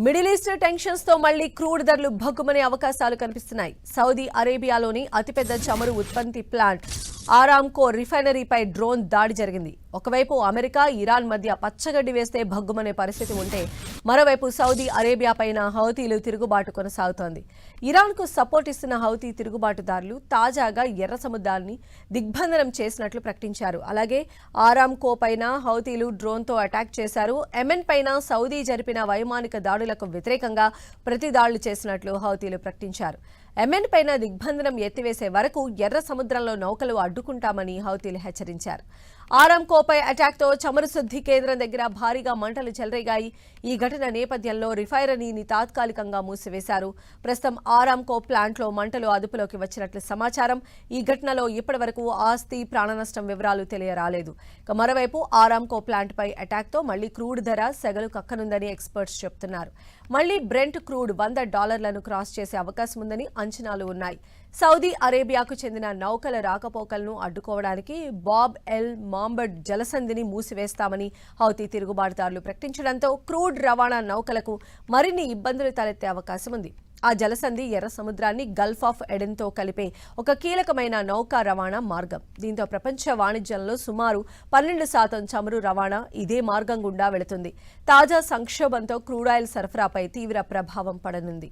Middle east tensions తో మళ్లీ crude ధరలు భగ్గుమనే అవకాశాలు కనిపిస్తున్నాయి. సౌదీ అరేబియాలోని అతిపెద్ద చమురు ఉత్పత్తి ప్లాంట్ ఆరామ్కో రిఫైనరీపై డ్రోన్ దాడి జరిగింది. ఒకవైపు అమెరికా, ఇరాన్ మధ్య పచ్చగడ్డి వేస్తే భగ్గుమనే పరిస్థితి ఉంటే, మరోవైపు సౌదీ అరేబియా పైన హౌతీలు తిరుగుబాటు కొనసాగుతోంది. ఇరాన్కు సపోర్ట్ ఇస్తున్న హౌతీ తిరుగుబాటుదారులు తాజాగా ఎర్ర సముద్రాన్ని దిగ్బంధనం చేసినట్లు ప్రకటించారు. అలాగే ఆరామ్కో పైన హౌతీలు డ్రోన్తో అటాక్ చేశారు. యెమెన్ పైన సౌదీ జరిపిన వైమానిక దాడులకు వ్యతిరేకంగా ప్రతిదాడులు చేసినట్లు హౌతీలు ప్రకటించారు. యెమెన్ పైన దిగ్బంధనం ఎత్తివేసే వరకు ఎర్ర సముద్రంలో నౌకలు అడ్డుకుంటామని హౌతీలు హెచ్చరించారు. ఆరామ్కోపై అటాక్తో చమురు శుద్ధి కేంద్రం దగ్గర భారీగా మంటలు చెలరేగాయి. ఈ ఘటన నేపథ్యంలో రిఫైనరీని తాత్కాలికంగా మూసివేశారు. ప్రస్తుతం ఆరామ్కో ప్లాంట్లో మంటలు అదుపులోకి వచ్చినట్లు సమాచారం. ఈ ఘటనలో ఇప్పటివరకు ఆస్తి, ప్రాణనష్టం వివరాలు తెలియరాలేదు. మరోవైపు ఆరామ్కో ప్లాంట్పై అటాక్తో మళ్లీ క్రూడ్ ధర సెగలు కక్కనుందని ఎక్స్పర్ట్స్ చెబుతున్నారు. మళ్లీ బ్రెంట్ క్రూడ్ $100 క్రాస్ చేసే అవకాశం ఉందని అంచనాలు ఉన్నాయి. సౌదీ అరేబియాకు చెందిన నౌకల రాకపోకలను అడ్డుకోవడానికి బాబ్ ఎల్ మాంబర్డ్ జలసంధిని మూసివేస్తామని హౌతీ తిరుగుబాటుదారులు ప్రకటించడంతో క్రూడ్ రవాణా నౌకలకు మరిన్ని ఇబ్బందులు తలెత్తే అవకాశం ఉంది. ఆ జలసంధి ఎర్ర సముద్రాన్ని గల్ఫ్ ఆఫ్ ఎడెన్తో కలిపే ఒక కీలకమైన నౌకా రవాణా మార్గం. దీంతో ప్రపంచ వాణిజ్యంలో సుమారు 12% చమురు రవాణా ఇదే మార్గం గుండా వెళుతుంది. తాజా సంక్షోభంతో క్రూడాయిల్ సరఫరాపై తీవ్ర ప్రభావం పడనుంది.